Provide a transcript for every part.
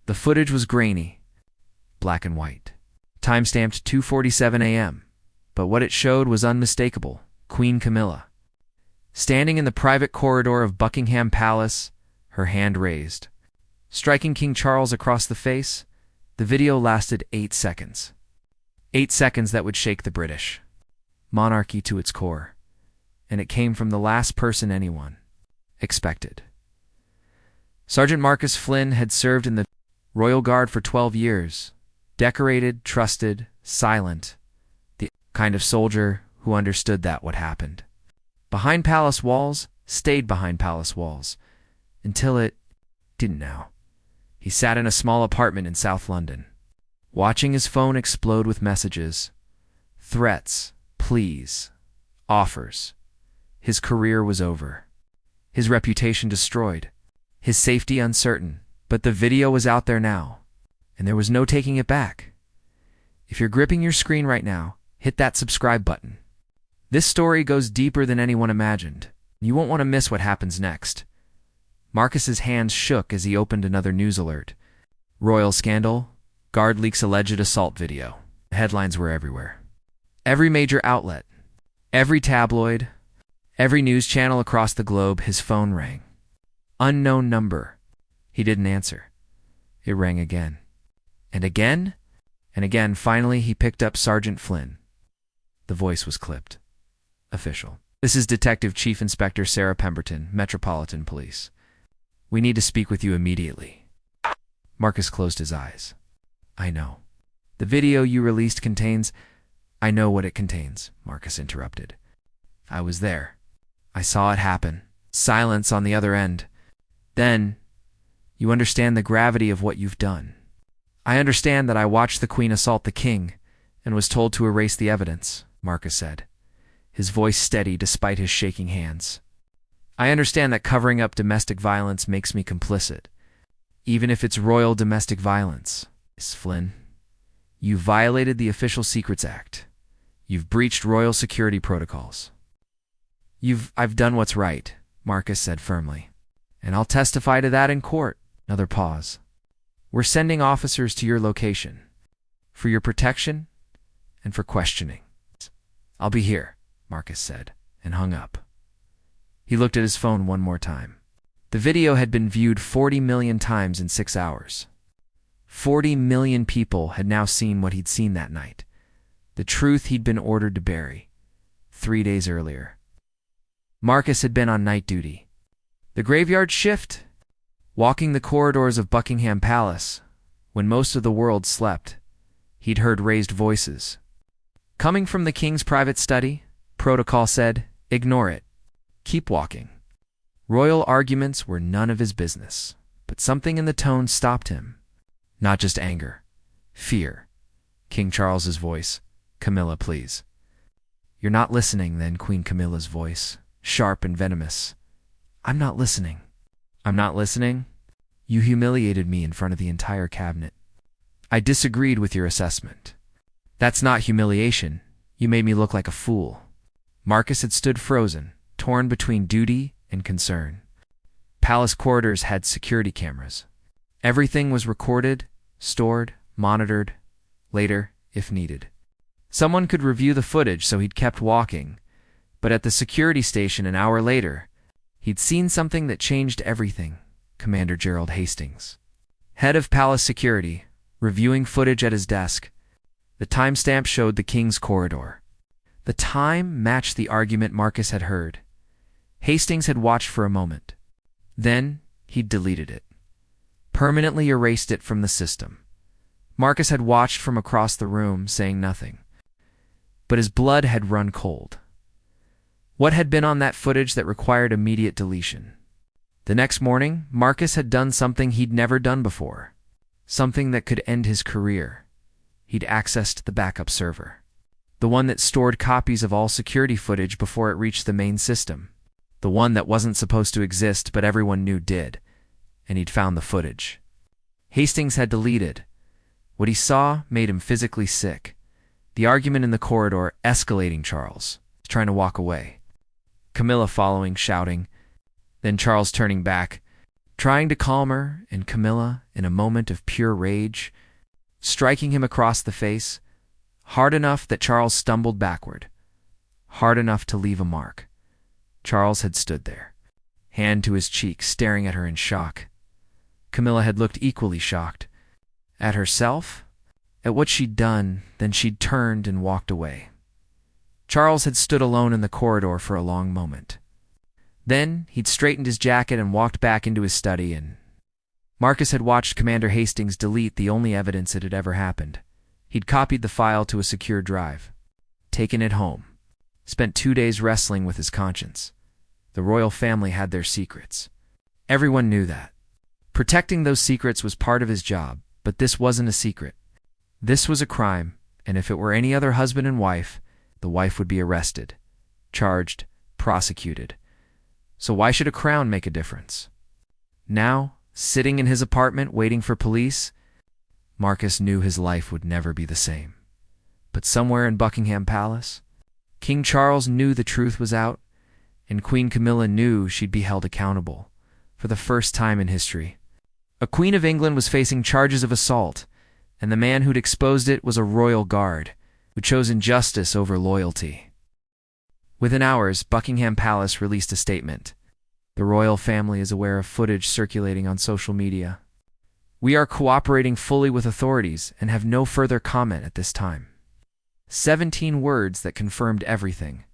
The footage was grainy, black and white, time-stamped 2:47 a.m., but what it showed was unmistakable. Queen Camilla, standing in the private corridor of Buckingham Palace, her hand raised, striking King Charles across the face. The video lasted 8 seconds. 8 seconds that would shake the British monarchy to its core, and it came from the last person anyone expected. Sergeant Marcus Flynn had served in the Royal Guard for 12 years, decorated, trusted, silent, the kind of soldier who understood that what happened behind palace walls stayed behind palace walls until it didn't now. He sat in a small apartment in South London, watching his phone explode with messages, threats, pleas, offers. His career was over, his reputation destroyed, his safety uncertain, but the video was out there now, and there was no taking it back. If you're gripping your screen right now, hit that subscribe button. This story goes deeper than anyone imagined. You won't want to miss what happens next. Marcus's hands shook as he opened another news alert. Royal scandal, guard leaks alleged assault video. The headlines were everywhere. Every major outlet, every tabloid, every news channel across the globe. His phone rang. Unknown number. He didn't answer. It rang again. And again, and again. Finally, he picked up Sergeant Flynn. The voice was clipped. Official. This is Detective Chief Inspector Sarah Pemberton, Metropolitan Police. We need to speak with you immediately. Marcus closed his eyes. I know. The video you released contains... I know what it contains, Marcus interrupted. I was there. I saw it happen. Silence on the other end. Then, you understand the gravity of what you've done. I understand that I watched the Queen assault the King and was told to erase the evidence, Marcus said, his voice steady despite his shaking hands. I understand that covering up domestic violence makes me complicit, even if it's royal domestic violence. Miss Flynn, you violated the Official Secrets Act. You've breached royal security protocols. I've done what's right, Marcus said firmly, and I'll testify to that in court. Another pause. We're sending officers to your location for your protection and for questioning. I'll be here, Marcus said, and hung up. He looked at his phone one more time. The video had been viewed 40 million times in 6 hours. 40 million people had now seen what he'd seen that night, the truth he'd been ordered to bury 3 days earlier. Marcus had been on night duty. The graveyard shift, walking the corridors of Buckingham Palace, when most of the world slept. He'd heard raised voices. Coming from the king's private study, protocol said, ignore it. Keep walking. Royal arguments were none of his business, but something in the tone stopped him. Not just anger, fear. King Charles's voice, Camilla, please. You're not listening, then, Queen Camilla's voice, sharp and venomous. I'm not listening. I'm not listening? You humiliated me in front of the entire cabinet. I disagreed with your assessment. That's not humiliation. You made me look like a fool. Marcus had stood frozen, torn between duty and concern. Palace corridors had security cameras. Everything was recorded, stored, monitored, later, if needed. Someone could review the footage, so he'd kept walking. But at the security station an hour later, he'd seen something that changed everything. Commander Gerald Hastings, head of palace security, reviewing footage at his desk. The timestamp showed the king's corridor. The time matched the argument Marcus had heard. Hastings had watched for a moment. Then he'd deleted it, permanently erased it from the system. Marcus had watched from across the room, saying nothing. But his blood had run cold. What had been on that footage that required immediate deletion? The next morning, Marcus had done something he'd never done before. Something that could end his career. He'd accessed the backup server. The one that stored copies of all security footage before it reached the main system. The one that wasn't supposed to exist but everyone knew did. And he'd found the footage. Hastings had deleted. What he saw made him physically sick. The argument in the corridor escalating. Charles trying to walk away. Camilla following, shouting. Then Charles turning back. trying to calm her, and Camilla, in a moment of pure rage, striking him across the face, hard enough that Charles stumbled backward, hard enough to leave a mark. Charles had stood there, hand to his cheek, staring at her in shock. Camilla had looked equally shocked. At herself? At what she'd done, then she'd turned and walked away. Charles had stood alone in the corridor for a long moment. Then he'd straightened his jacket and walked back into his study, and Marcus had watched Commander Hastings delete the only evidence it had ever happened. He'd copied the file to a secure drive, taken it home, spent 2 days wrestling with his conscience. The royal family had their secrets. Everyone knew that. Protecting those secrets was part of his job, but this wasn't a secret. This was a crime, and if it were any other husband and wife, the wife would be arrested, charged, prosecuted. So why should a crown make a difference? Now, sitting in his apartment waiting for police, Marcus knew his life would never be the same. But somewhere in Buckingham Palace, King Charles knew the truth was out, and Queen Camilla knew she'd be held accountable, for the first time in history. A Queen of England was facing charges of assault, and the man who'd exposed it was a royal guard, who chose injustice over loyalty. Within hours, Buckingham Palace released a statement. The royal family is aware of footage circulating on social media. We are cooperating fully with authorities and have no further comment at this time. 17 words that confirmed everything.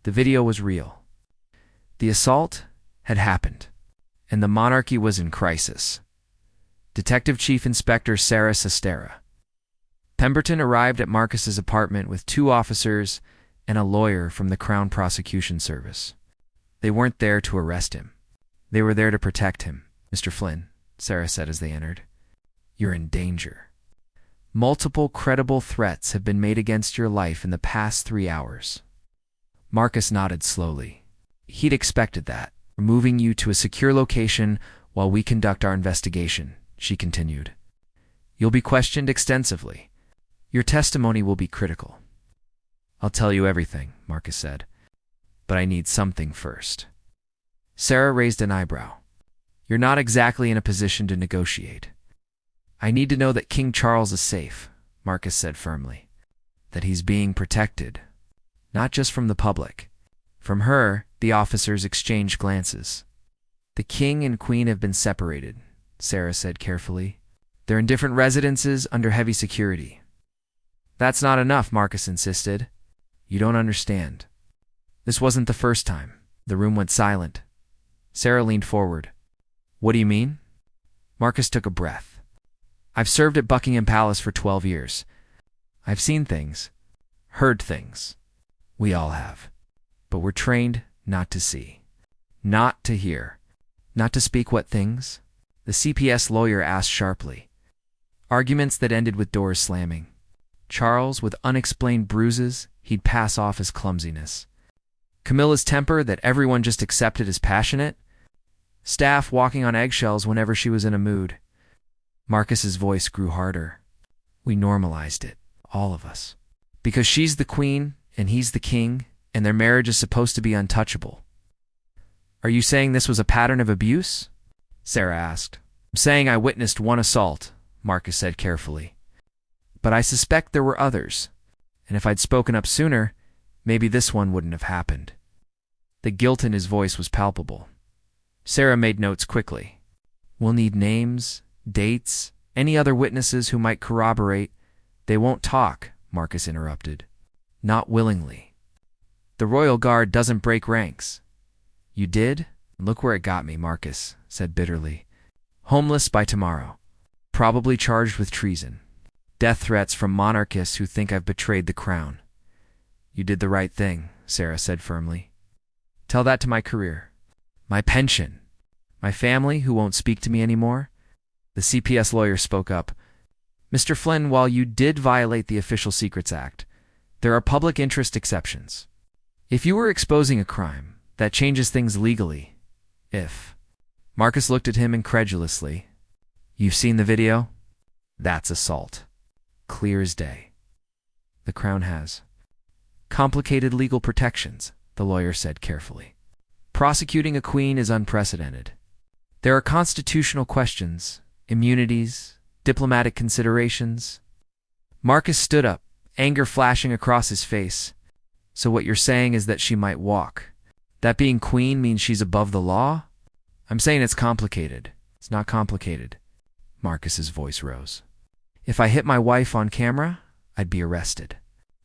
The video was real. The assault had happened, and the monarchy was in crisis. Detective Chief Inspector Sarah Sestera. Pemberton arrived at Marcus's apartment with 2 officers and a lawyer from the Crown Prosecution Service. They weren't there to arrest him. They were there to protect him. Mr. Flynn, Sarah said as they entered, you're in danger. Multiple credible threats have been made against your life in the past 3 hours. Marcus nodded slowly. He'd expected that. We're moving you to a secure location while we conduct our investigation, she continued. You'll be questioned extensively. Your testimony will be critical. I'll tell you everything, Marcus said, but I need something first. Sarah raised an eyebrow. You're not exactly in a position to negotiate. I need to know that King Charles is safe, Marcus said firmly. That he's being protected, not just from the public. From her, the officers exchanged glances. The king and queen have been separated, Sarah said carefully. They're in different residences under heavy security. That's not enough, Marcus insisted. You don't understand. This wasn't the first time. The room went silent. Sarah leaned forward. What do you mean? Marcus took a breath. I've served at Buckingham Palace for 12 years. I've seen things, heard things. We all have. But we're trained not to see, not to hear, not to speak what things? The CPS lawyer asked sharply. Arguments that ended with doors slamming. Charles, with unexplained bruises, he'd pass off as clumsiness. Camilla's temper that everyone just accepted as passionate. Staff walking on eggshells whenever she was in a mood. Marcus's voice grew harder. We normalized it, all of us. Because she's the queen and he's the king, and their marriage is supposed to be untouchable. Are you saying this was a pattern of abuse? Sarah asked. I'm saying I witnessed one assault, Marcus said carefully. But I suspect there were others, and if I'd spoken up sooner, maybe this one wouldn't have happened. The guilt in his voice was palpable. Sarah made notes quickly. We'll need names, dates, any other witnesses who might corroborate. They won't talk, Marcus interrupted. Not willingly. The royal guard doesn't break ranks. You did? Look where it got me, Marcus said bitterly. Homeless by tomorrow. Probably charged with treason. Death threats from monarchists who think I've betrayed the crown. You did the right thing, Sarah said firmly. Tell that to my career. My pension. My family who won't speak to me anymore. The CPS lawyer spoke up. Mr. Flynn, while you did violate the Official Secrets Act, there are public interest exceptions. If you were exposing a crime, that changes things legally. If. Marcus looked at him incredulously. You've seen the video? That's assault. Clear as day. The Crown has complicated legal protections, the lawyer said carefully. Prosecuting a queen is unprecedented. There are constitutional questions, immunities, diplomatic considerations. Marcus stood up, anger flashing across his face. So what you're saying is that she might walk. That being queen means she's above the law? I'm saying it's complicated. It's not complicated. Marcus's voice rose. If I hit my wife on camera, I'd be arrested.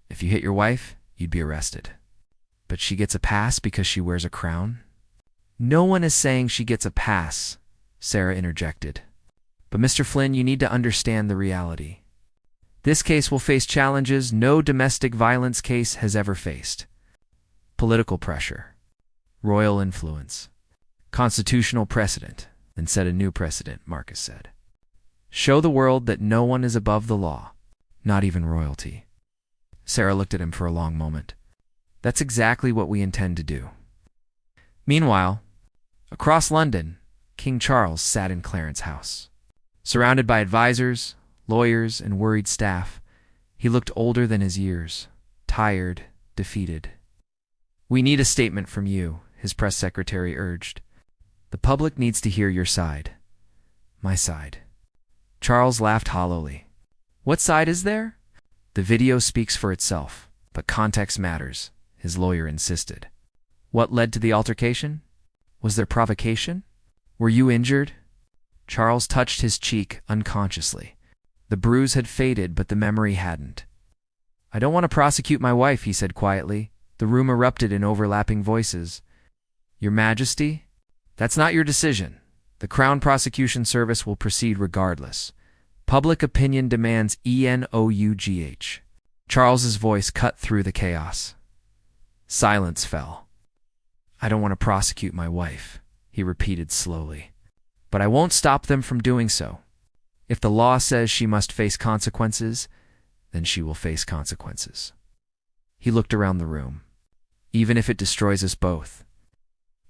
If you hit your wife, you'd be arrested. But she gets a pass because she wears a crown? No one is saying she gets a pass, Sarah interjected. But Mr. Flynn, you need to understand the reality. This case will face challenges no domestic violence case has ever faced. Political pressure, royal influence, constitutional precedent, and set a new precedent, Marcus said. Show the world that no one is above the law, not even royalty. Sarah looked at him for a long moment. That's exactly what we intend to do. Meanwhile, across London, King Charles sat in Clarence House. Surrounded by advisors, lawyers, and worried staff, he looked older than his years, tired, defeated. We need a statement from you, his press secretary urged. The public needs to hear your side. My side. Charles laughed hollowly. What side is there? The video speaks for itself, but context matters, his lawyer insisted. What led to the altercation? Was there provocation? Were you injured? Charles touched his cheek unconsciously. The bruise had faded, but the memory hadn't. I don't want to prosecute my wife, he said quietly. The room erupted in overlapping voices. Your Majesty? That's not your decision. The Crown Prosecution Service will proceed regardless. Public opinion demands ENOUGH. Charles's voice cut through the chaos. Silence fell. I don't want to prosecute my wife, he repeated slowly. But I won't stop them from doing so. If the law says she must face consequences, then she will face consequences. He looked around the room. Even if it destroys us both.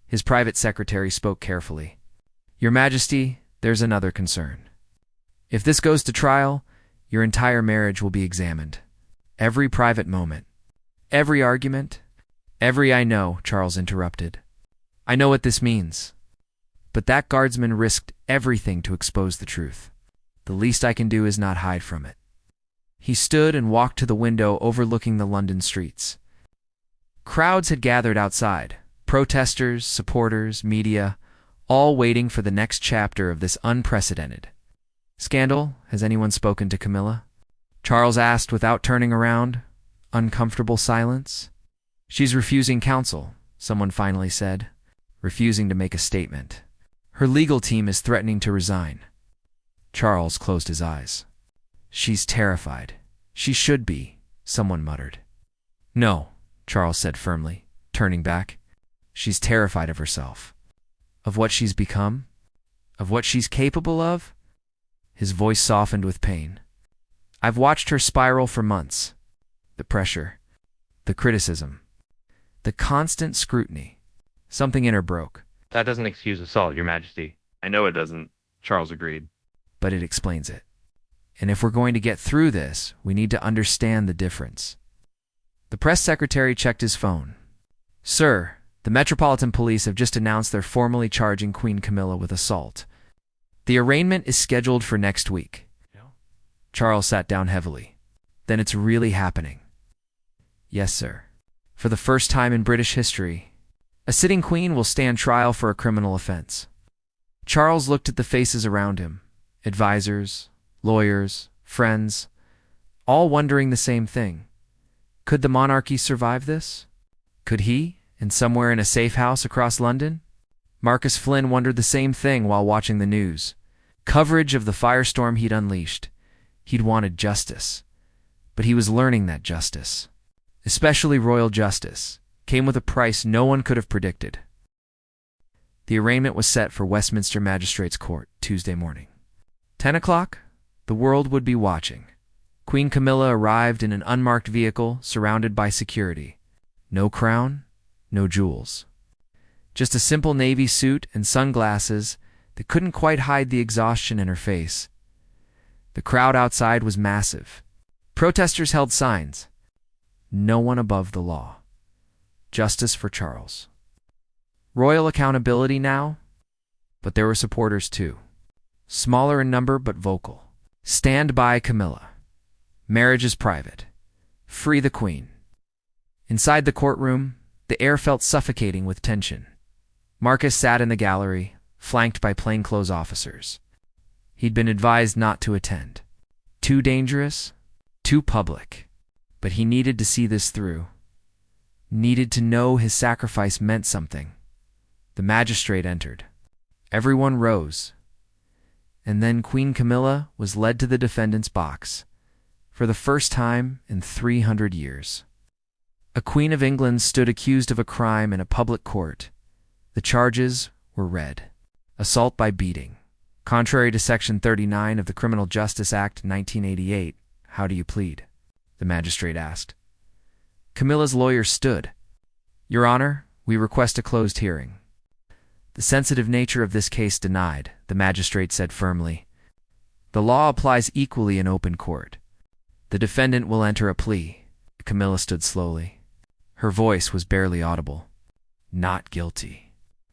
His private secretary spoke carefully. Your Majesty, there's another concern. If this goes to trial, your entire marriage will be examined. Every private moment. Every argument. I know, Charles interrupted. I know what this means. But that guardsman risked everything to expose the truth. The least I can do is not hide from it. He stood and walked to the window overlooking the London streets. Crowds had gathered outside, protesters, supporters, media, all waiting for the next chapter of this unprecedented scandal. Has anyone spoken to Camilla? Charles asked without turning around. Uncomfortable silence. She's refusing counsel, someone finally said, refusing to make a statement. Her legal team is threatening to resign. Charles closed his eyes. She's terrified. She should be, someone muttered. No, Charles said firmly, turning back. She's terrified of herself. Of what she's become? Of what she's capable of? His voice softened with pain. I've watched her spiral for months. The pressure, the criticism, the constant scrutiny. Something in her broke. That doesn't excuse assault, Your Majesty. I know it doesn't, Charles agreed. But it explains it. And if we're going to get through this, we need to understand the difference. The press secretary checked his phone. Sir, the Metropolitan Police have just announced they're formally charging Queen Camilla with assault. The arraignment is scheduled for next week. Charles sat down heavily. Then it's really happening. Yes, sir. For the first time in British history, a sitting queen will stand trial for a criminal offense. Charles looked at the faces around him, advisors, lawyers, friends, all wondering the same thing. Could the monarchy survive this? Could he, and somewhere in a safe house across London? Marcus Flynn wondered the same thing while watching the news. Coverage of the firestorm he'd unleashed. He'd wanted justice. But he was learning that justice, especially royal justice, came with a price no one could have predicted. The arraignment was set for Westminster Magistrates' Court Tuesday morning. 10 o'clock? The world would be watching. Queen Camilla arrived in an unmarked vehicle surrounded by security. No crown, no jewels. Just a simple navy suit and sunglasses that couldn't quite hide the exhaustion in her face. The crowd outside was massive. Protesters held signs. No one above the law. Justice for Charles. Royal accountability now? But there were supporters too. Smaller in number but vocal. Stand by Camilla. Marriage is private. Free the Queen. Inside the courtroom, the air felt suffocating with tension. Marcus sat in the gallery, flanked by plainclothes officers. He'd been advised not to attend. Too dangerous, too public. But he needed to see this through. Needed to know his sacrifice meant something. The magistrate entered. Everyone rose. And then Queen Camilla was led to the defendant's box, for the first time in 300 years. A Queen of England stood accused of a crime in a public court. The charges were read. Assault by beating. Contrary to Section 39 of the Criminal Justice Act 1988, how do you plead? The magistrate asked. Camilla's lawyer stood. Your Honor, we request a closed hearing. The sensitive nature of this case denied, the magistrate said firmly. The law applies equally in open court. The defendant will enter a plea. Camilla stood slowly. Her voice was barely audible. Not guilty.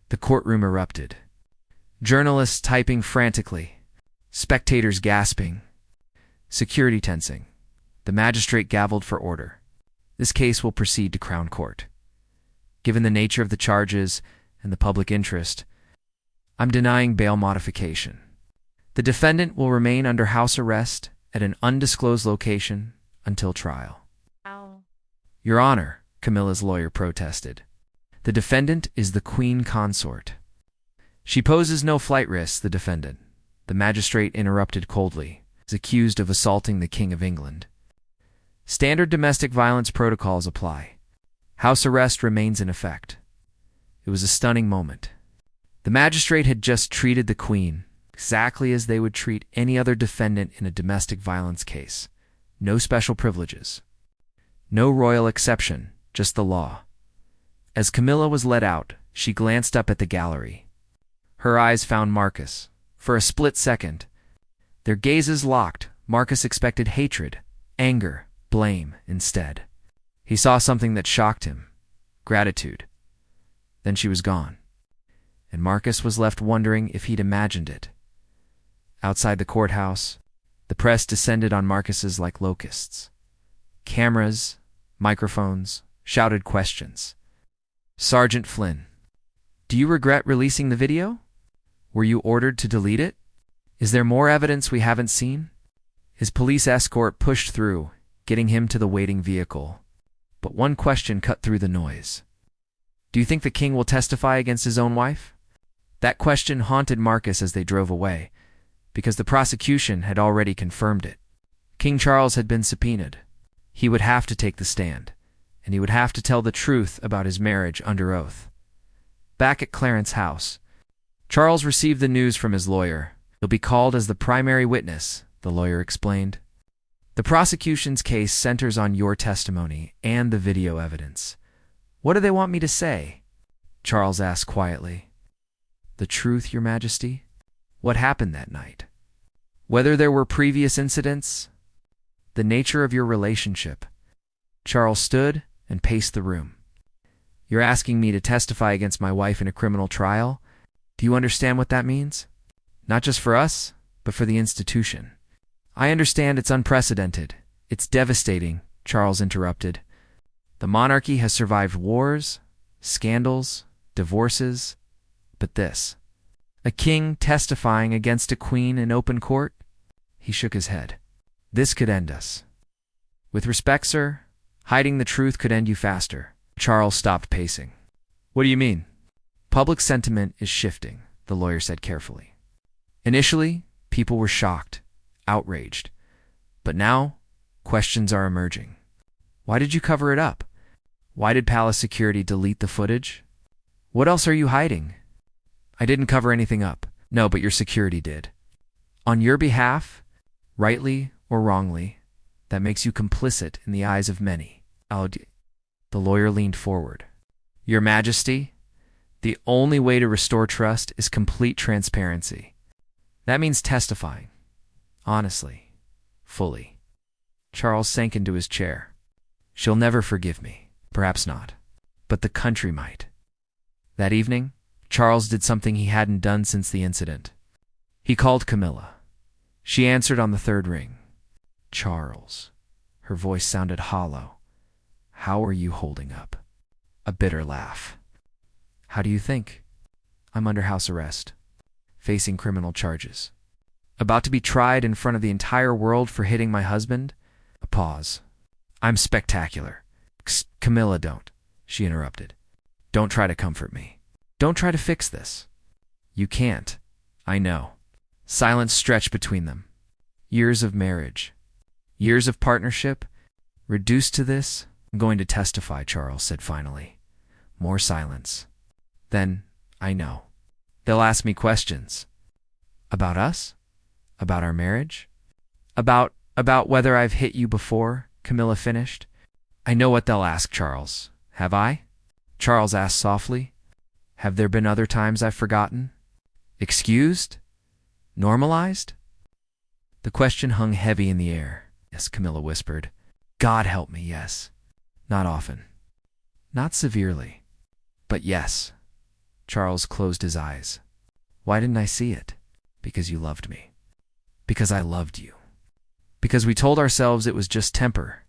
The courtroom erupted. Journalists typing frantically. Spectators gasping. Security tensing. The magistrate gavelled for order. This case will proceed to Crown Court. Given the nature of the charges and the public interest, I'm denying bail modification. The defendant will remain under house arrest at an undisclosed location until trial. Ow. Your Honor, Camilla's lawyer protested. The defendant is the Queen Consort. She poses no flight risks, the defendant. The magistrate interrupted coldly, is accused of assaulting the King of England. Standard domestic violence protocols apply. House arrest remains in effect. It was a stunning moment. The magistrate had just treated the Queen exactly as they would treat any other defendant in a domestic violence case. No special privileges. No royal exception, just the law. As Camilla was led out, she glanced up at the gallery. Her eyes found Marcus. For a split second, their gazes locked. Marcus expected hatred, anger, blame instead. He saw something that shocked him. Gratitude. Then she was gone. And Marcus was left wondering if he'd imagined it. Outside the courthouse, the press descended on Marcus's like locusts. Cameras, microphones, shouted questions. Sergeant Flynn, do you regret releasing the video? Were you ordered to delete it? Is there more evidence we haven't seen? His police escort pushed through, getting him to the waiting vehicle. But one question cut through the noise. Do you think the king will testify against his own wife? That question haunted Marcus as they drove away, because the prosecution had already confirmed it. King Charles had been subpoenaed. He would have to take the stand, and he would have to tell the truth about his marriage under oath. Back at Clarence's house, Charles received the news from his lawyer. He'll be called as the primary witness, the lawyer explained. The prosecution's case centers on your testimony and the video evidence. What do they want me to say? Charles asked quietly. The truth, Your Majesty? What happened that night? Whether there were previous incidents? The nature of your relationship? Charles stood and paced the room. You're asking me to testify against my wife in a criminal trial? Do you understand what that means? Not just for us, but for the institution. I understand it's unprecedented. It's devastating, Charles interrupted. The monarchy has survived wars, scandals, divorces, but this. A king testifying against a queen in open court? He shook his head. This could end us. With respect, sir, hiding the truth could end you faster. Charles stopped pacing. What do you mean? Public sentiment is shifting, the lawyer said carefully. Initially, people were shocked, outraged. But now, questions are emerging. Why did you cover it up? Why did palace security delete the footage? What else are you hiding? I didn't cover anything up. No, but your security did. On your behalf, rightly or wrongly, that makes you complicit in the eyes of many. The lawyer leaned forward. Your Majesty, the only way to restore trust is complete transparency. That means testifying. Honestly. Fully. Charles sank into his chair. She'll never forgive me. Perhaps not. But the country might. That evening, Charles did something he hadn't done since the incident. He called Camilla. She answered on the third ring. Charles. Her voice sounded hollow. How are you holding up? A bitter laugh. How do you think? I'm under house arrest, facing criminal charges. About to be tried in front of the entire world for hitting my husband? A pause. I'm spectacular. Camilla, don't, she interrupted. Don't try to comfort me. Don't try to fix this. You can't. I know. Silence stretched between them. Years of marriage. Years of partnership. Reduced to this? I'm going to testify, Charles said finally. More silence. Then, I know. They'll ask me questions. About us? About our marriage? About whether I've hit you before, Camilla finished. I know what they'll ask, Charles. Have I? Charles asked softly. Have there been other times I've forgotten? Excused? Normalized? The question hung heavy in the air. Yes, Camilla whispered. God help me, yes. Not often. Not severely. But yes. Charles closed his eyes. Why didn't I see it? Because you loved me. Because I loved you. Because we told ourselves it was just temper.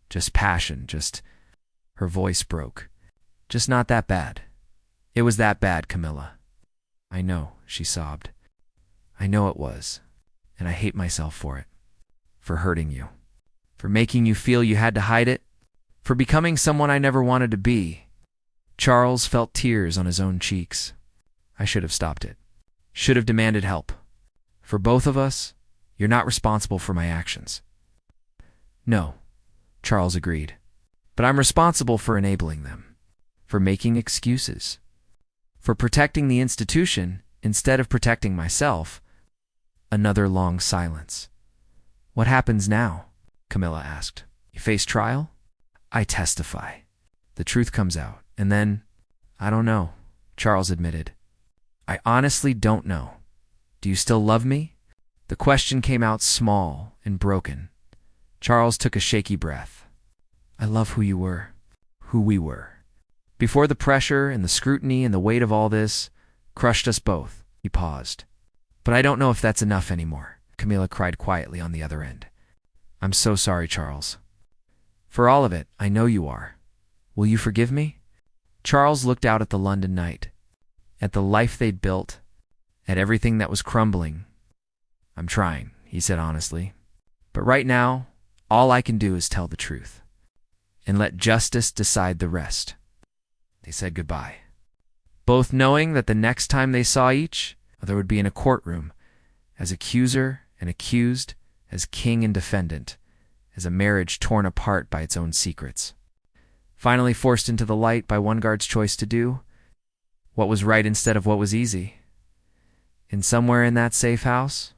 Just passion, just... Her voice broke. Just not that bad. It was that bad, Camilla. I know, she sobbed. I know it was. And I hate myself for it. For hurting you. For making you feel you had to hide it. For becoming someone I never wanted to be. Charles felt tears on his own cheeks. I should have stopped it. Should have demanded help. For both of us, you're not responsible for my actions. No, Charles agreed. But I'm responsible for enabling them. For making excuses. For protecting the institution instead of protecting myself. Another long silence. What happens now? Camilla asked. You face trial? I testify. The truth comes out. And then, I don't know, Charles admitted. I honestly don't know. Do you still love me? The question came out small and broken. Charles took a shaky breath. I love who you were. Who we were. Before the pressure and the scrutiny and the weight of all this crushed us both, he paused. But I don't know if that's enough anymore, Camilla cried quietly on the other end. I'm so sorry, Charles. For all of it, I know you are. Will you forgive me? Charles looked out at the London night, at the life they'd built, at everything that was crumbling. I'm trying, he said honestly. But right now, all I can do is tell the truth. And let justice decide the rest. They said goodbye. Both knowing that the next time they saw each other would be in a courtroom, as accuser and accused, as king and defendant, as a marriage torn apart by its own secrets. Finally forced into the light by one guard's choice to do what was right instead of what was easy. And somewhere in that safe house,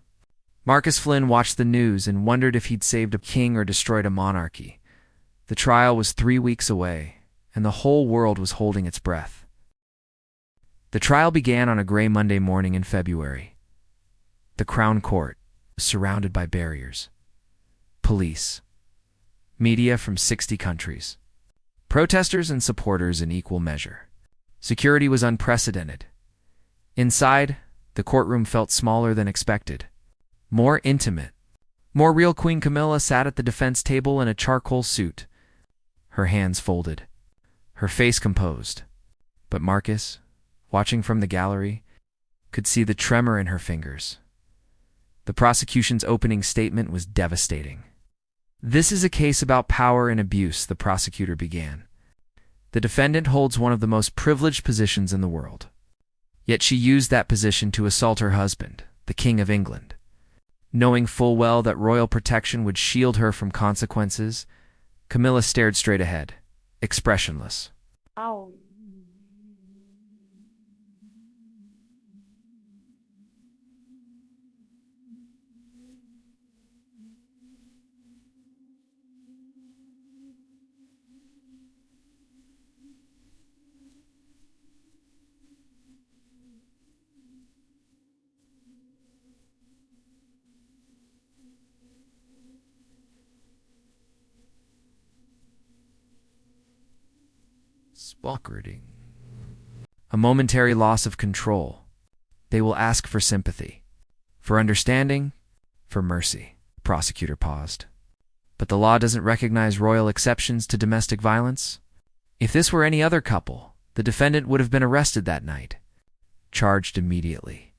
Marcus Flynn watched the news and wondered if he'd saved a king or destroyed a monarchy. The trial was 3 weeks away, and the whole world was holding its breath. The trial began on a gray Monday morning in February. The Crown Court was surrounded by barriers. Police. Media from 60 countries. Protesters and supporters in equal measure. Security was unprecedented. Inside, the courtroom felt smaller than expected. More intimate. More real. Queen Camilla sat at the defense table in a charcoal suit. Her hands folded. Her face composed. But Marcus, watching from the gallery, could see the tremor in her fingers. The prosecution's opening statement was devastating. This is a case about power and abuse, the prosecutor began. The defendant holds one of the most privileged positions in the world. Yet she used that position to assault her husband, the King of England. Knowing full well that royal protection would shield her from consequences, Camilla stared straight ahead, expressionless. Ow. Sparkering. a momentary loss of control. They will ask for sympathy, for understanding, for mercy. The prosecutor paused. But the law doesn't recognize royal exceptions to domestic violence. If this were any other couple, the defendant would have been arrested that night, charged immediately.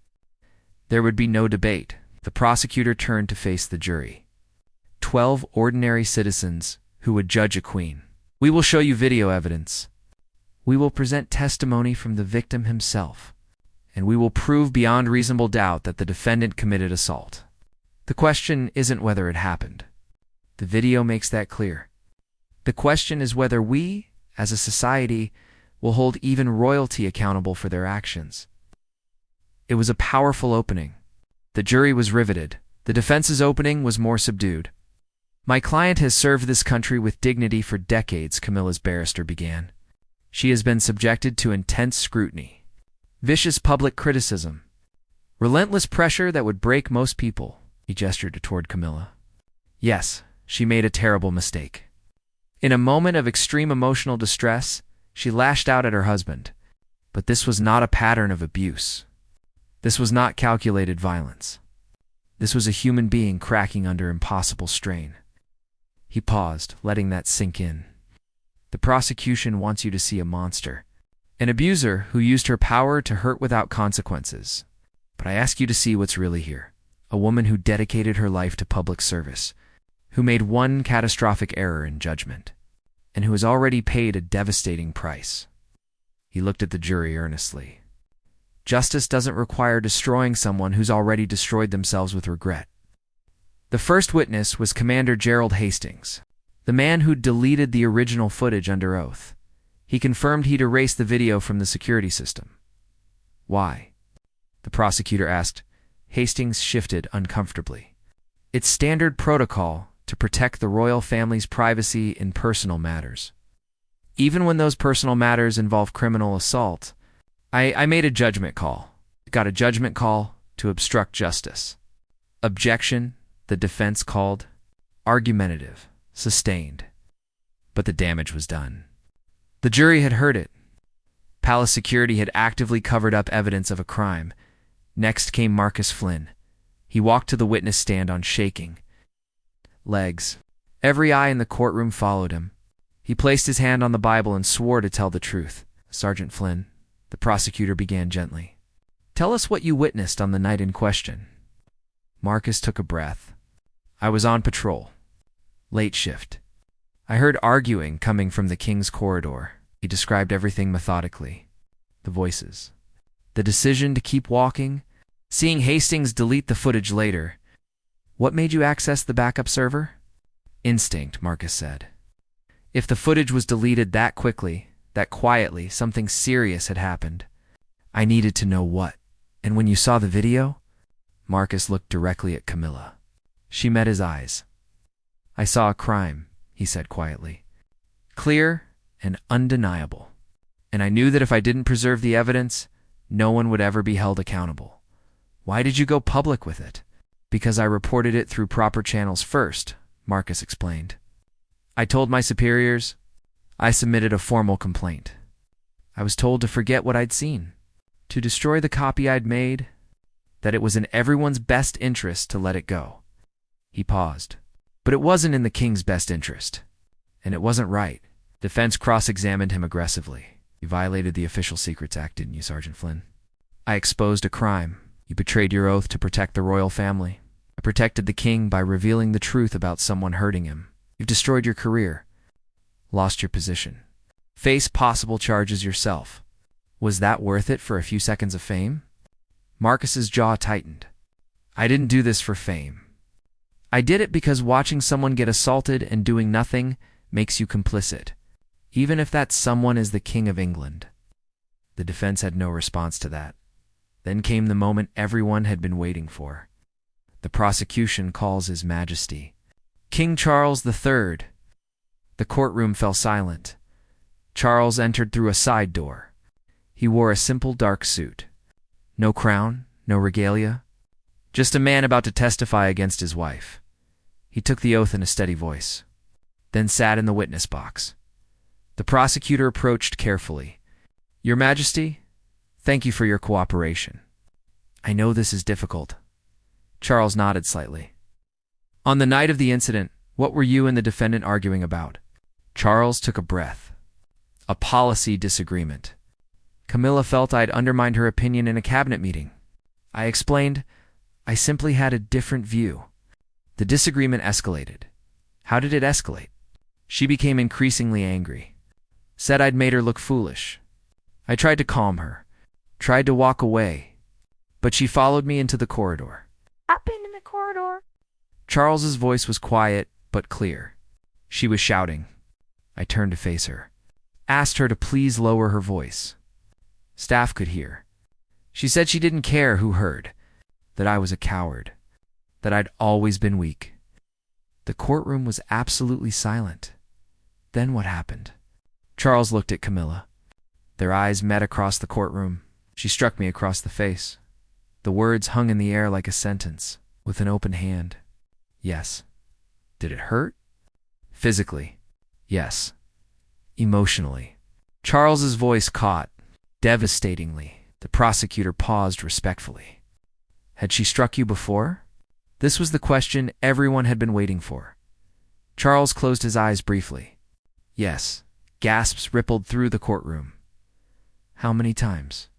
There would be no debate. The prosecutor turned to face the jury. 12 ordinary citizens who would judge a queen. We will show you video evidence. We will present testimony from the victim himself, and we will prove beyond reasonable doubt that the defendant committed assault. The question isn't whether it happened. The video makes that clear. The question is whether we, as a society, will hold even royalty accountable for their actions. It was a powerful opening. The jury was riveted. The defense's opening was more subdued. My client has served this country with dignity for decades, Camilla's barrister began. She has been subjected to intense scrutiny, vicious public criticism, relentless pressure that would break most people. He gestured toward Camilla. Yes, she made a terrible mistake. In a moment of extreme emotional distress, she lashed out at her husband. But this was not a pattern of abuse. This was not calculated violence. This was a human being cracking under impossible strain. He paused, letting that sink in. The prosecution wants you to see a monster, an abuser who used her power to hurt without consequences. But I ask you to see what's really here. A woman who dedicated her life to public service, who made one catastrophic error in judgment, and who has already paid a devastating price. He looked at the jury earnestly. Justice doesn't require destroying someone who's already destroyed themselves with regret. The first witness was Commander Gerald Hastings, the man who'd deleted the original footage under oath. He confirmed he'd erased the video from the security system. Why? The prosecutor asked. Hastings shifted uncomfortably. It's standard protocol to protect the royal family's privacy in personal matters. Even when those personal matters involve criminal assault, I made a judgment call. Got a judgment call to obstruct justice. Objection, the defense called. Argumentative, sustained. But the damage was done. The jury had heard it. Palace security had actively covered up evidence of a crime. Next came Marcus Flynn. He walked to the witness stand on shaking legs. Every eye in the courtroom followed him. He placed his hand on the Bible and swore to tell the truth. Sergeant Flynn, the prosecutor began gently. Tell us what you witnessed on the night in question. Marcus took a breath. I was on patrol. Late shift. I heard arguing coming from the king's corridor. He described everything methodically. The voices. The decision to keep walking. Seeing Hastings delete the footage later. What made you access the backup server? Instinct, Marcus said. If the footage was deleted that quickly, that quietly, something serious had happened. I needed to know what. And when you saw the video? Marcus looked directly at Camilla. She met his eyes. I saw a crime, he said quietly. Clear and undeniable. And I knew that if I didn't preserve the evidence, no one would ever be held accountable. Why did you go public with it? Because I reported it through proper channels first, Marcus explained. I told my superiors. I submitted a formal complaint. I was told to forget what I'd seen, to destroy the copy I'd made, that it was in everyone's best interest to let it go. He paused. But it wasn't in the king's best interest. And it wasn't right. Defense cross-examined him aggressively. You violated the Official Secrets Act, didn't you, Sergeant Flynn? I exposed a crime. You betrayed your oath to protect the royal family. I protected the king by revealing the truth about someone hurting him. You've destroyed your career. Lost your position. Face possible charges yourself. Was that worth it for a few seconds of fame? Marcus's jaw tightened. I didn't do this for fame. I did it because watching someone get assaulted and doing nothing makes you complicit, even if that someone is the King of England. The defense had no response to that. Then came the moment everyone had been waiting for. The prosecution calls His Majesty. King Charles III. The courtroom fell silent. Charles entered through a side door. He wore a simple dark suit. No crown, no regalia. Just a man about to testify against his wife. He took the oath in a steady voice, then sat in the witness box. The prosecutor approached carefully. Your Majesty, Thank you for your cooperation. I know this is difficult. Charles nodded slightly. On the night of the incident, what were you and the defendant arguing about? Charles took a breath. A policy disagreement. Camilla felt I'd undermined her opinion in a cabinet meeting. I explained, I simply had a different view. The disagreement escalated. How did it escalate? She became increasingly angry. Said I'd made her look foolish. I tried to calm her. Tried to walk away. But she followed me into the corridor. I've been in the corridor. Charles's voice was quiet but clear. She was shouting. I turned to face her. Asked her to please lower her voice. Staff could hear. She said she didn't care who heard. That I was a coward. That I'd always been weak. The courtroom was absolutely silent. Then what happened? Charles looked at Camilla. Their eyes met across the courtroom. She struck me across the face. The words hung in the air like a sentence, with an open hand. Yes. Did it hurt? Physically. Yes. Emotionally. Charles's voice caught, devastatingly. The prosecutor paused respectfully. Had she struck you before? This was the question everyone had been waiting for. Charles closed his eyes briefly. Yes. Gasps rippled through the courtroom. How many times?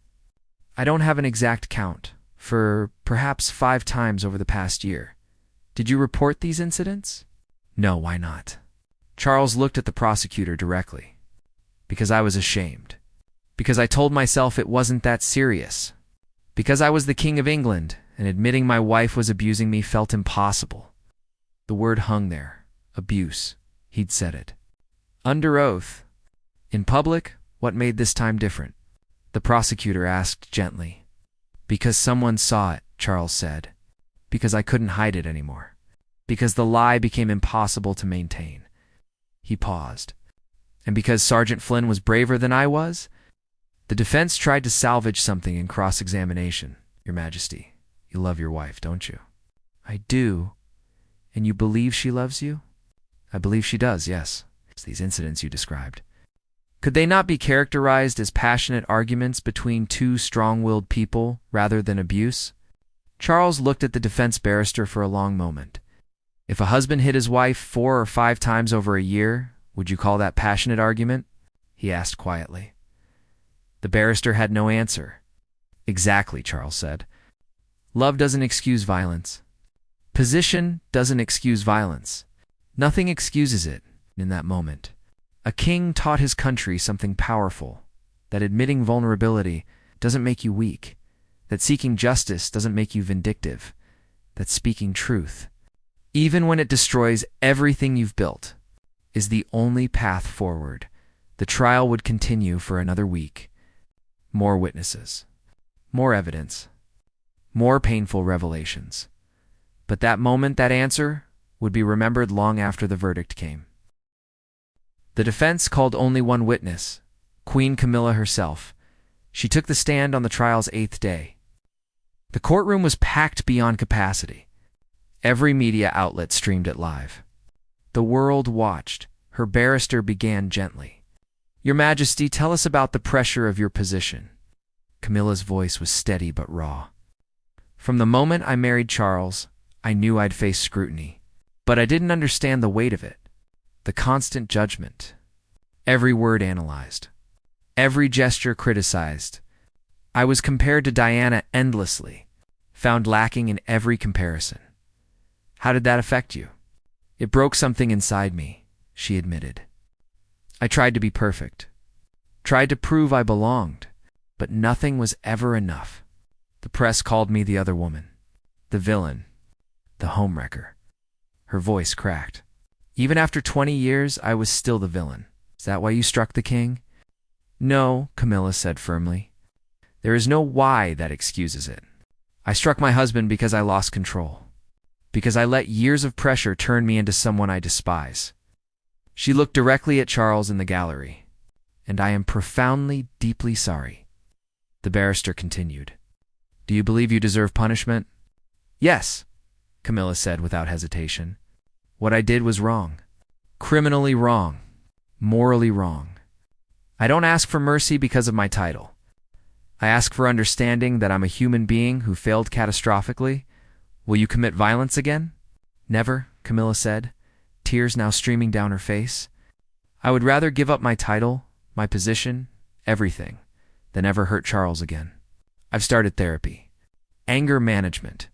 I don't have an exact count. For perhaps 5 times over the past year. Did you report these incidents? No, why not? Charles looked at the prosecutor directly. Because I was ashamed. Because I told myself it wasn't that serious. Because I was the King of England, and admitting my wife was abusing me felt impossible. The word hung there. Abuse. He'd said it. Under oath. In public, what made this time different? The prosecutor asked gently. Because someone saw it, Charles said. Because I couldn't hide it anymore. Because the lie became impossible to maintain. He paused. And because Sergeant Flynn was braver than I was? The defense tried to salvage something in cross-examination. Your Majesty, you love your wife, don't you? I do. And you believe she loves you? I believe she does, yes. It's these incidents you described. Could they not be characterized as passionate arguments between 2 strong-willed people rather than abuse? Charles looked at the defense barrister for a long moment. If a husband hit his wife 4 or 5 times over a year, would you call that passionate argument? He asked quietly. The barrister had no answer. Exactly, Charles said. Love doesn't excuse violence. Position doesn't excuse violence. Nothing excuses it in that moment. A king taught his country something powerful, that admitting vulnerability doesn't make you weak, that seeking justice doesn't make you vindictive, that speaking truth, even when it destroys everything you've built, is the only path forward. The trial would continue for another week. More witnesses, more evidence, more painful revelations. But that moment, that answer, would be remembered long after the verdict came. The defense called only one witness, Queen Camilla herself. She took the stand on the trial's 8th day. The courtroom was packed beyond capacity. Every media outlet streamed it live. The world watched. Her barrister began gently. Your Majesty, tell us about the pressure of your position. Camilla's voice was steady but raw. From the moment I married Charles, I knew I'd face scrutiny. But I didn't understand the weight of it. The constant judgment. Every word analyzed. Every gesture criticized. I was compared to Diana endlessly, found lacking in every comparison. How did that affect you? It broke something inside me, she admitted. I tried to be perfect. Tried to prove I belonged, but nothing was ever enough. The press called me the other woman, the villain, the homewrecker. Her voice cracked. Even after 20 years, I was still the villain. Is that why you struck the king? No, Camilla said firmly. There is no why that excuses it. I struck my husband because I lost control. Because I let years of pressure turn me into someone I despise. She looked directly at Charles in the gallery. And I am profoundly, deeply sorry. The barrister continued. Do you believe you deserve punishment? Yes, Camilla said without hesitation. What I did was wrong. Criminally wrong. Morally wrong. I don't ask for mercy because of my title. I ask for understanding that I'm a human being who failed catastrophically. Will you commit violence again? Never, Camilla said, tears now streaming down her face. I would rather give up my title, my position, everything, than ever hurt Charles again. I've started therapy. Anger management.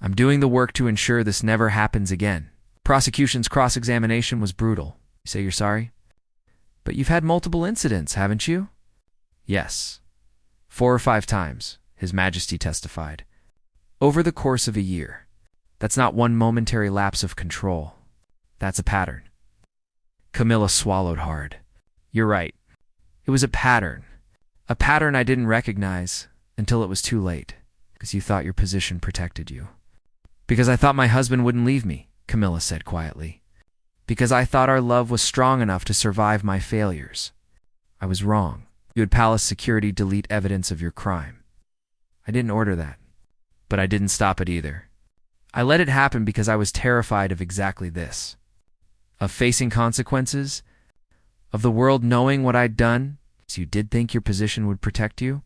I'm doing the work to ensure this never happens again. Prosecution's cross-examination was brutal. You say you're sorry? But you've had multiple incidents, haven't you? Yes. 4 or 5 times, His Majesty testified. Over the course of a year. That's not one momentary lapse of control. That's a pattern. Camilla swallowed hard. You're right. It was a pattern. A pattern I didn't recognize until it was too late, because you thought your position protected you. Because I thought my husband wouldn't leave me, Camilla said quietly. Because I thought our love was strong enough to survive my failures. I was wrong. You had palace security delete evidence of your crime. I didn't order that. But I didn't stop it either. I let it happen because I was terrified of exactly this. Of facing consequences. Of the world knowing what I'd done, so you did think your position would protect you?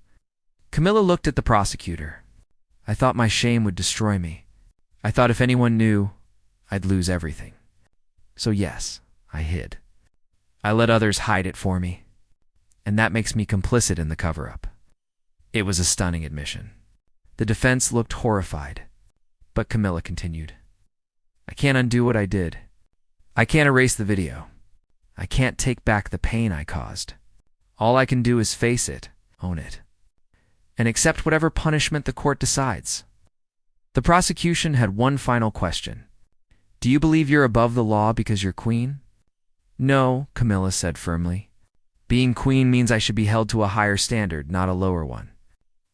Camilla looked at the prosecutor. I thought my shame would destroy me. I thought if anyone knew, I'd lose everything. So yes, I hid. I let others hide it for me. And that makes me complicit in the cover-up. It was a stunning admission. The defense looked horrified. But Camilla continued. I can't undo what I did. I can't erase the video. I can't take back the pain I caused. All I can do is face it, own it, and accept whatever punishment the court decides. The prosecution had one final question. Do you believe you're above the law because you're queen? No, Camilla said firmly. Being queen means I should be held to a higher standard, not a lower one.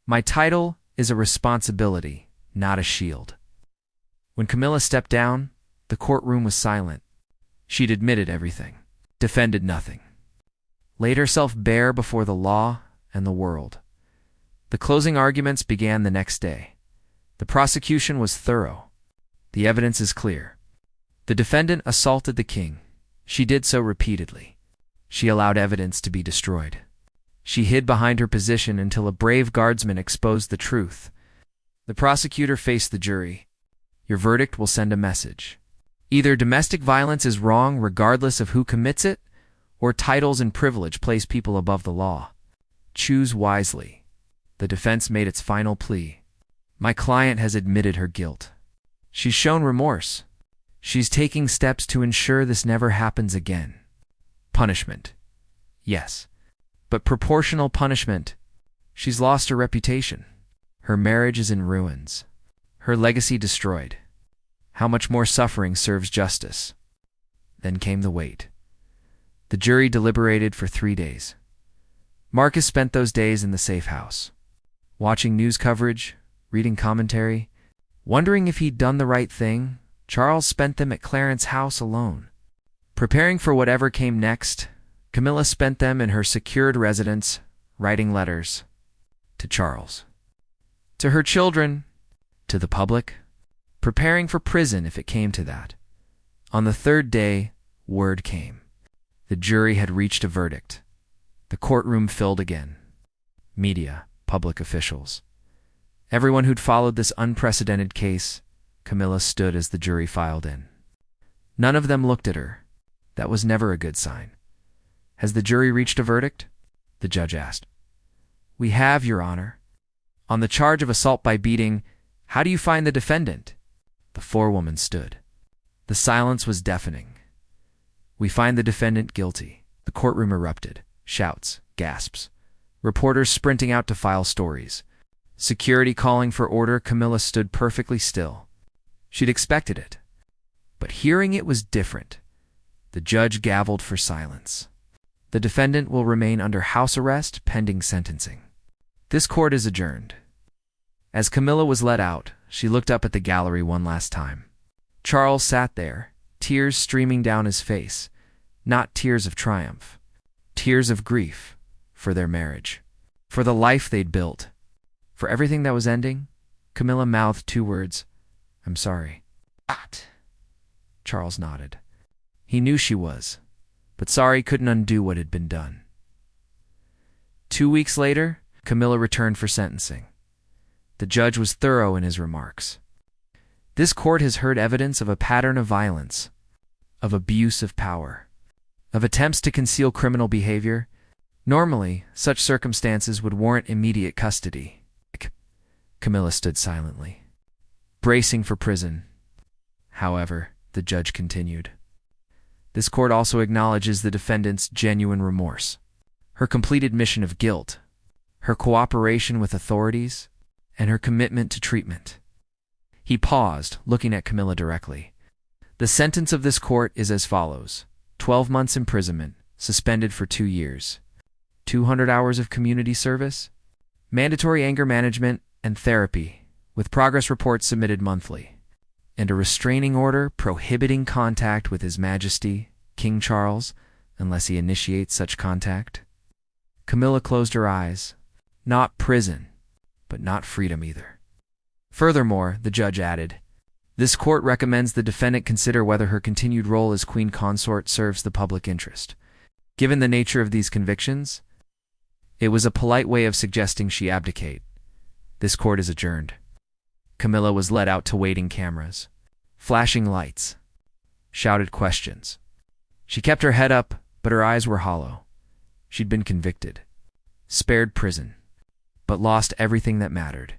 My title is a responsibility, not a shield. When Camilla stepped down, the courtroom was silent. She'd admitted everything, defended nothing, laid herself bare before the law and the world. The closing arguments began the next day. The prosecution was thorough. The evidence is clear. The defendant assaulted the king. She did so repeatedly. She allowed evidence to be destroyed. She hid behind her position until a brave guardsman exposed the truth. The prosecutor faced the jury. Your verdict will send a message. Either domestic violence is wrong regardless of who commits it, or titles and privilege place people above the law. Choose wisely. The defense made its final plea. My client has admitted her guilt. She's shown remorse. She's taking steps to ensure this never happens again. Punishment. Yes. But proportional punishment. She's lost her reputation. Her marriage is in ruins. Her legacy destroyed. How much more suffering serves justice? Then came the wait. The jury deliberated for 3 days. Marcus spent those days in the safe house, watching news coverage, reading commentary, wondering if he'd done the right thing. Charles spent them at Clarence's house alone. Preparing for whatever came next, Camilla spent them in her secured residence, writing letters to Charles, to her children, to the public, preparing for prison if it came to that. On the 3rd day, word came. The jury had reached a verdict. The courtroom filled again. Media, public officials. Everyone who'd followed this unprecedented case. Camilla stood as the jury filed in. None of them looked at her. That was never a good sign. Has the jury reached a verdict? The judge asked. We have, Your Honor. On the charge of assault by beating, how do you find the defendant? The forewoman stood. The silence was deafening. We find the defendant guilty. The courtroom erupted. Shouts, gasps. Reporters sprinting out to file stories. Security calling for order. Camilla stood perfectly still. She'd expected it. But hearing it was different. The judge gavelled for silence. The defendant will remain under house arrest pending sentencing. This court is adjourned. As Camilla was let out, she looked up at the gallery one last time. Charles sat there, tears streaming down his face. Not tears of triumph. Tears of grief for their marriage. For the life they'd built. For everything that was ending. Camilla mouthed 2 words. I'm sorry. What? Charles nodded. He knew she was, but sorry couldn't undo what had been done. 2 weeks later, Camilla returned for sentencing. The judge was thorough in his remarks. This court has heard evidence of a pattern of violence, of abuse of power, of attempts to conceal criminal behavior. Normally, such circumstances would warrant immediate custody. Camilla stood silently, bracing for prison. However, the judge continued. This court also acknowledges the defendant's genuine remorse, her complete admission of guilt, her cooperation with authorities, and her commitment to treatment. He paused, looking at Camilla directly. The sentence of this court is as follows: 12 months imprisonment, suspended for 2 years, 200 hours of community service, mandatory anger management and therapy, with progress reports submitted monthly, and a restraining order prohibiting contact with His Majesty, King Charles, unless he initiates such contact. Camilla closed her eyes. Not prison, but not freedom either. Furthermore, the judge added, this court recommends the defendant consider whether her continued role as queen consort serves the public interest. Given the nature of these convictions, it was a polite way of suggesting she abdicate. This court is adjourned. Camilla was led out to waiting cameras, flashing lights, shouted questions. She kept her head up, but her eyes were hollow. She'd been convicted, spared prison, but lost everything that mattered.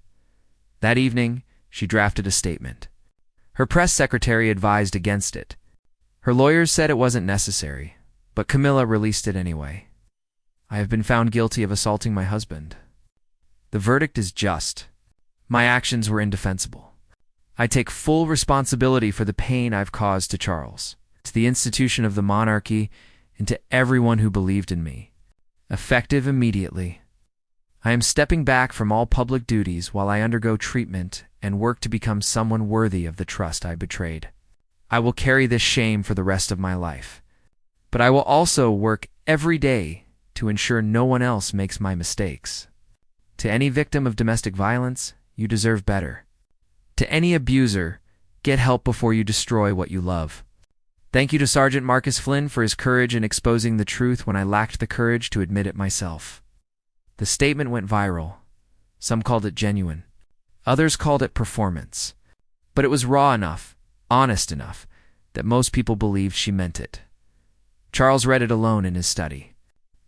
That evening, she drafted a statement. Her press secretary advised against it. Her lawyers said it wasn't necessary, but Camilla released it anyway. I have been found guilty of assaulting my husband. The verdict is just. My actions were indefensible. I take full responsibility for the pain I've caused to Charles, to the institution of the monarchy, and to everyone who believed in me. Effective immediately. I am stepping back from all public duties while I undergo treatment and work to become someone worthy of the trust I betrayed. I will carry this shame for the rest of my life, but I will also work every day to ensure no one else makes my mistakes. To any victim of domestic violence, you deserve better. To any abuser, get help before you destroy what you love. Thank you to Sergeant Marcus Flynn for his courage in exposing the truth when I lacked the courage to admit it myself. The statement went viral. Some called it genuine. Others called it performance. But it was raw enough, honest enough, that most people believed she meant it. Charles read it alone in his study.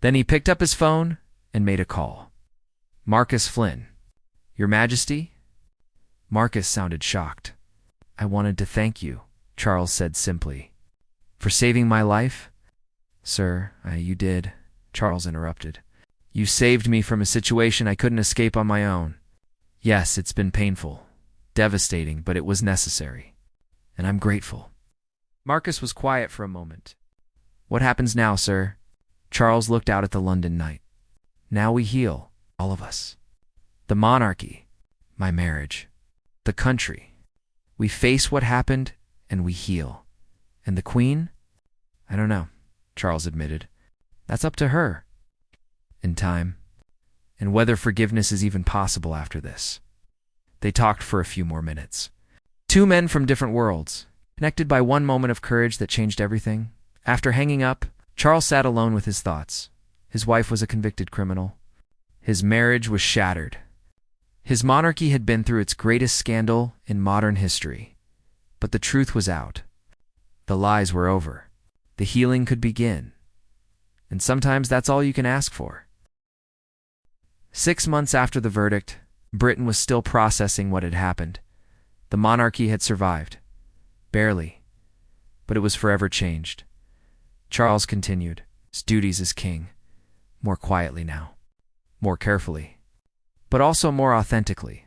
Then he picked up his phone and made a call. Marcus Flynn. Your Majesty? Marcus sounded shocked. I wanted to thank you, Charles said simply. For saving my life? Sir, you did, Charles interrupted. You saved me from a situation I couldn't escape on my own. Yes, it's been painful, devastating, but it was necessary. And I'm grateful. Marcus was quiet for a moment. What happens now, sir? Charles looked out at the London night. Now we heal, all of us. The monarchy, my marriage, the country. We face what happened and we heal. And the Queen? I don't know, Charles admitted. That's up to her. In time. And whether forgiveness is even possible after this. They talked for a few more minutes. Two men from different worlds, connected by one moment of courage that changed everything. After hanging up, Charles sat alone with his thoughts. His wife was a convicted criminal. His marriage was shattered. His monarchy had been through its greatest scandal in modern history. But the truth was out. The lies were over. The healing could begin. And sometimes that's all you can ask for. 6 months after the verdict, Britain was still processing what had happened. The monarchy had survived. Barely. But it was forever changed. Charles continued his duties as king, more quietly now, more carefully, but also more authentically.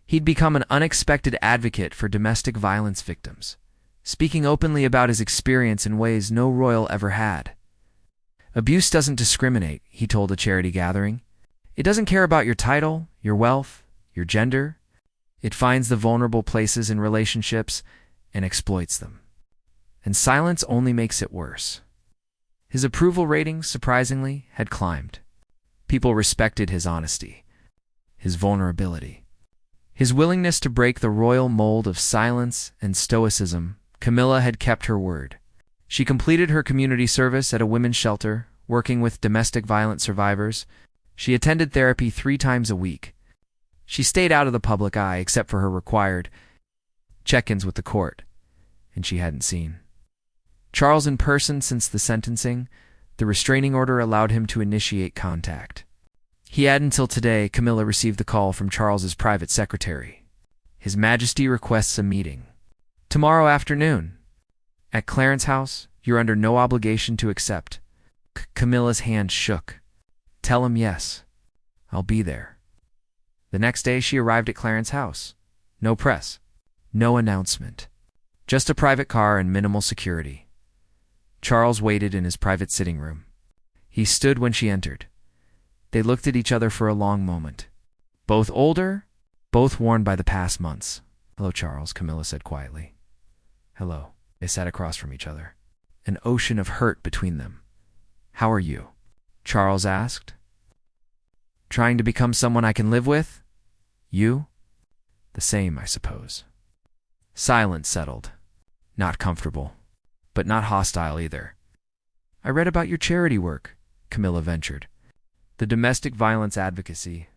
He'd become an unexpected advocate for domestic violence victims, speaking openly about his experience in ways no royal ever had. Abuse doesn't discriminate, he told a charity gathering. It doesn't care about your title, your wealth, your gender. It finds the vulnerable places in relationships and exploits them. And silence only makes it worse. His approval ratings, surprisingly, had climbed. People respected his honesty, his vulnerability, his willingness to break the royal mold of silence and stoicism. Camilla had kept her word. She completed her community service at a women's shelter, working with domestic violence survivors. She attended therapy 3 times a week. She stayed out of the public eye except for her required check-ins with the court, and she hadn't seen Charles in person since the sentencing. The restraining order allowed him to initiate contact. He had until today. Camilla received the call from Charles's private secretary. His Majesty requests a meeting. Tomorrow afternoon. At Clarence House, you're under no obligation to accept. Camilla's hand shook. Tell him yes. I'll be there. The next day she arrived at Clarence House. No press. No announcement. Just a private car and minimal security. Charles waited in his private sitting room. He stood when she entered. They looked at each other for a long moment. Both older, both worn by the past months. Hello, Charles, Camilla said quietly. Hello. They sat across from each other. An ocean of hurt between them. How are you? Charles asked. Trying to become someone I can live with? You? The same, I suppose. Silence settled. Not comfortable, but not hostile either. I read about your charity work, Camilla ventured. The domestic violence advocacy.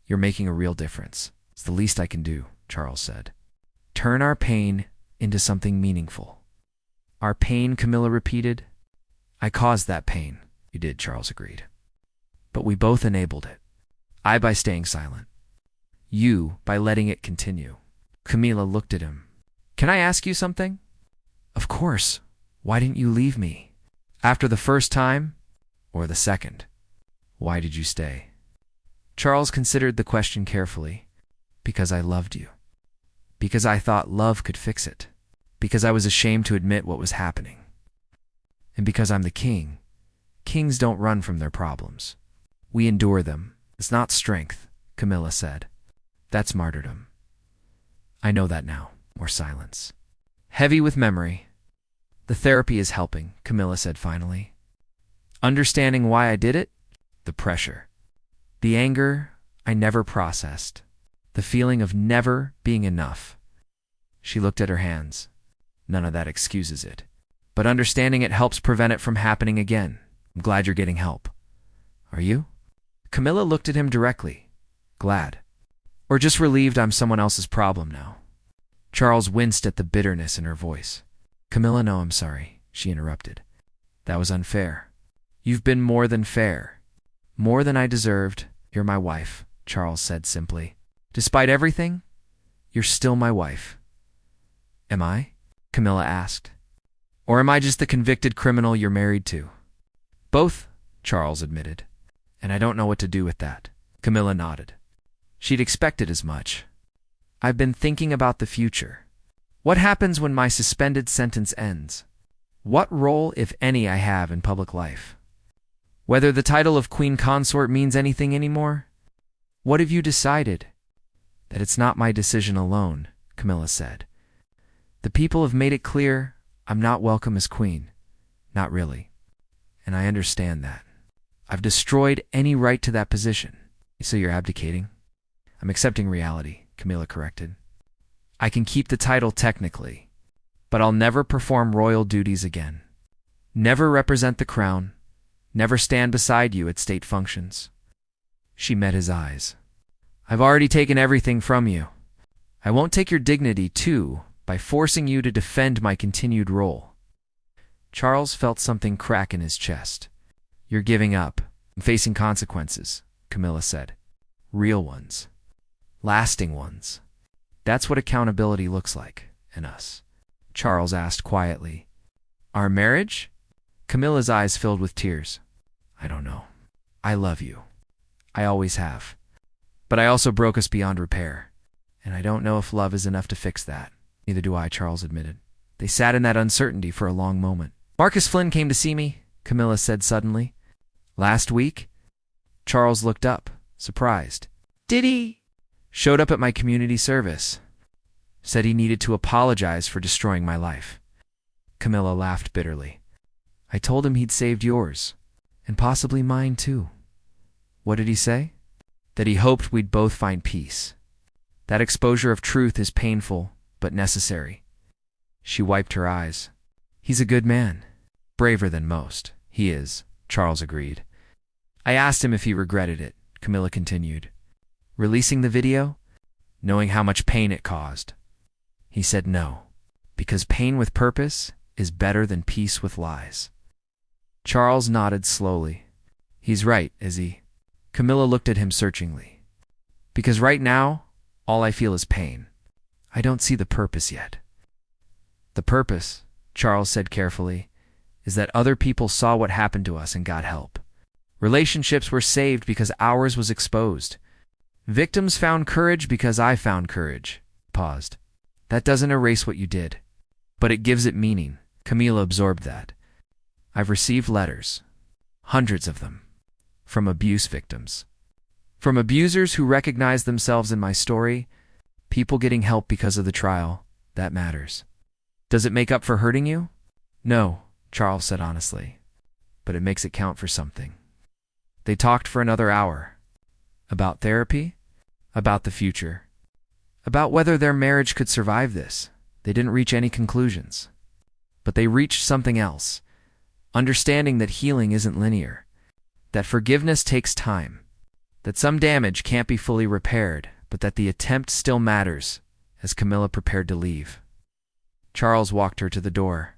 You're making a real difference. It's the least I can do, Charles said. Turn our pain into something meaningful. Our pain, Camilla repeated. I caused that pain. You did, Charles agreed. But we both enabled it. I by staying silent. You by letting it continue. Camilla looked at him. Can I ask you something? Of course. Why didn't you leave me? After the first time? Or the second? Why did you stay? Charles considered the question carefully. Because I loved you. Because I thought love could fix it. Because I was ashamed to admit what was happening. And because I'm the king. Kings don't run from their problems. We endure them. It's not strength, Camilla said. That's martyrdom. I know that now. More silence. Heavy with memory. The therapy is helping, Camilla said finally. Understanding why I did it? The pressure. The anger I never processed. The feeling of never being enough. She looked at her hands. None of that excuses it. But understanding it helps prevent it from happening again. I'm glad you're getting help. Are you? Camilla looked at him directly. Glad. Or just relieved I'm someone else's problem now. Charles winced at the bitterness in her voice. Camilla, no, I'm sorry, she interrupted. That was unfair. You've been more than fair. More than I deserved. You're my wife, Charles said simply. Despite everything, you're still my wife. Am I? Camilla asked. Or am I just the convicted criminal you're married to? Both, Charles admitted. And I don't know what to do with that. Camilla nodded. She'd expected as much. I've been thinking about the future. What happens when my suspended sentence ends? What role, if any, I have in public life? Whether the title of Queen Consort means anything anymore? What have you decided? That it's not my decision alone, Camilla said. The people have made it clear I'm not welcome as queen. Not really. And I understand that. I've destroyed any right to that position. So you're abdicating? I'm accepting reality, Camilla corrected. I can keep the title technically, but I'll never perform royal duties again. Never represent the crown. Never stand beside you at state functions. She met his eyes. I've already taken everything from you. I won't take your dignity, too, by forcing you to defend my continued role. Charles felt something crack in his chest. You're giving up and facing consequences, Camilla said. Real ones. Lasting ones. That's what accountability looks like in us. Charles asked quietly. Our marriage? Camilla's eyes filled with tears. I don't know. I love you. I always have. But I also broke us beyond repair. And I don't know if love is enough to fix that. Neither do I, Charles admitted. They sat in that uncertainty for a long moment. Marcus Flynn came to see me, Camilla said suddenly. Last week? Charles looked up, surprised. Did he? Showed up at my community service. Said he needed to apologize for destroying my life. Camilla laughed bitterly. I told him he'd saved yours. And possibly mine, too. What did he say? That he hoped we'd both find peace. That exposure of truth is painful, but necessary. She wiped her eyes. He's a good man. Braver than most. He is, Charles agreed. I asked him if he regretted it, Camilla continued. Releasing the video, knowing how much pain it caused. He said no, because pain with purpose is better than peace with lies. Charles nodded slowly. He's right, is he? Camilla looked at him searchingly. Because right now, all I feel is pain. I don't see the purpose yet. The purpose, Charles said carefully, is that other people saw what happened to us and got help. Relationships were saved because ours was exposed. Victims found courage because I found courage. Paused. That doesn't erase what you did, but it gives it meaning. Camilla absorbed that. I've received letters, hundreds of them, from abuse victims. From abusers who recognize themselves in my story, people getting help because of the trial, that matters. Does it make up for hurting you? No, Charles said honestly, but it makes it count for something. They talked for another hour. About therapy, about the future, about whether their marriage could survive this. They didn't reach any conclusions, but they reached something else, understanding that healing isn't linear, that forgiveness takes time, that some damage can't be fully repaired, but that the attempt still matters. As Camilla prepared to leave, Charles walked her to the door.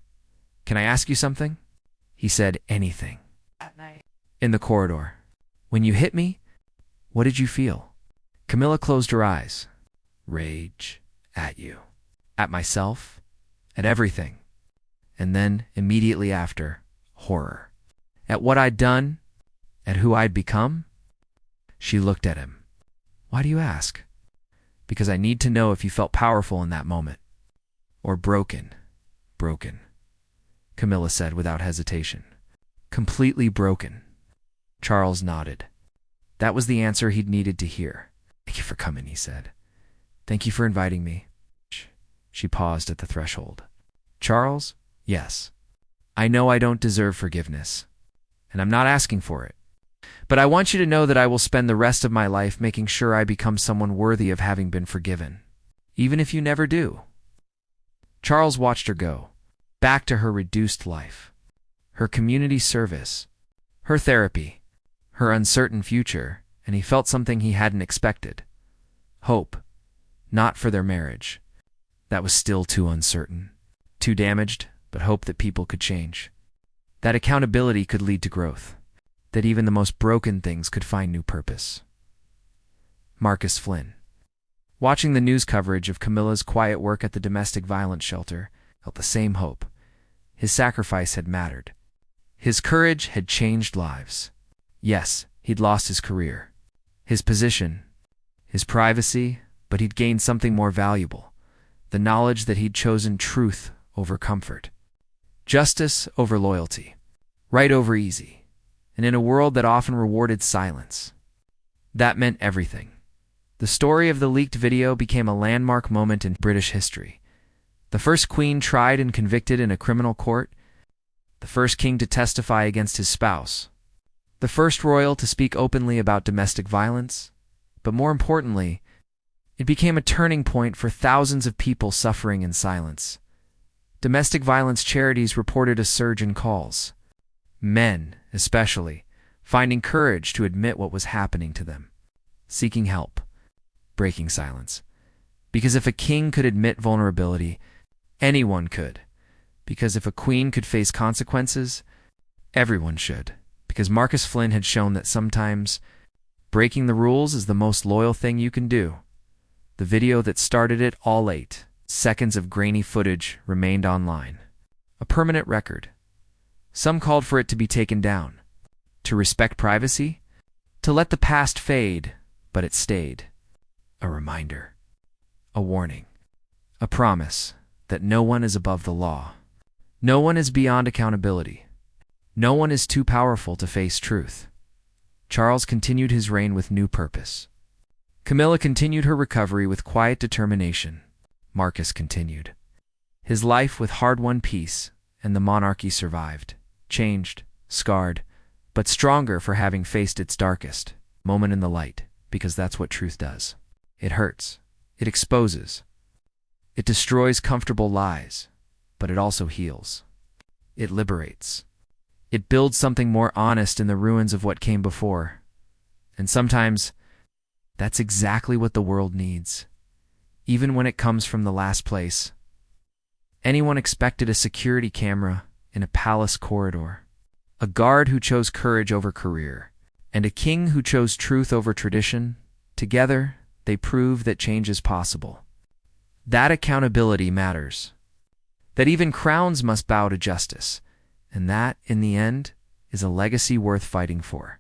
Can I ask you something? He said, anything. At night. In the corridor. When you hit me, what did you feel? Camilla closed her eyes. Rage. At you. At myself. At everything. And then, immediately after, horror. At what I'd done. At who I'd become. She looked at him. Why do you ask? Because I need to know if you felt powerful in that moment. Or broken. Broken. Camilla said without hesitation. Completely broken. Charles nodded. That was the answer he'd needed to hear. Thank you for coming, he said. Thank you for inviting me. She paused at the threshold. Charles? Yes. I know I don't deserve forgiveness, and I'm not asking for it. But I want you to know that I will spend the rest of my life making sure I become someone worthy of having been forgiven, even if you never do. Charles watched her go, back to her reduced life, her community service, her therapy, her uncertain future, and he felt something he hadn't expected. Hope, not for their marriage. That was still too uncertain, too damaged, but hope that people could change. That accountability could lead to growth. That even the most broken things could find new purpose. Marcus Flynn. Watching the news coverage of Camilla's quiet work at the domestic violence shelter, felt the same hope. His sacrifice had mattered. His courage had changed lives. Yes, he'd lost his career, his position, his privacy, but he'd gained something more valuable, the knowledge that he'd chosen truth over comfort, justice over loyalty, right over easy. And in a world that often rewarded silence. That meant everything. The story of the leaked video became a landmark moment in British history. The first queen tried and convicted in a criminal court. The first king to testify against his spouse. The first royal to speak openly about domestic violence. But more importantly, it became a turning point for thousands of people suffering in silence. Domestic violence charities reported a surge in calls. Men, especially, finding courage to admit what was happening to them, seeking help, breaking silence. Because if a king could admit vulnerability, anyone could. Because if a queen could face consequences, everyone should. Because Marcus Flynn had shown that sometimes breaking the rules is the most loyal thing you can do. The video that started it all 8 seconds of grainy footage remained online. A permanent record. Some called for it to be taken down, to respect privacy, to let the past fade, but it stayed. A reminder, a warning, a promise that no one is above the law. No one is beyond accountability. No one is too powerful to face truth. Charles continued his reign with new purpose. Camilla continued her recovery with quiet determination. Marcus continued his life with hard-won peace, and the monarchy survived. Changed, scarred, but stronger for having faced its darkest moment in the light, because that's what truth does. It hurts. It exposes. It destroys comfortable lies, but it also heals. It liberates. It builds something more honest in the ruins of what came before. And sometimes, that's exactly what the world needs, even when it comes from the last place. Anyone expected a security camera in a palace corridor, a guard who chose courage over career, and a king who chose truth over tradition. Together, they prove that change is possible. That accountability matters. That even crowns must bow to justice. And that, in the end, is a legacy worth fighting for.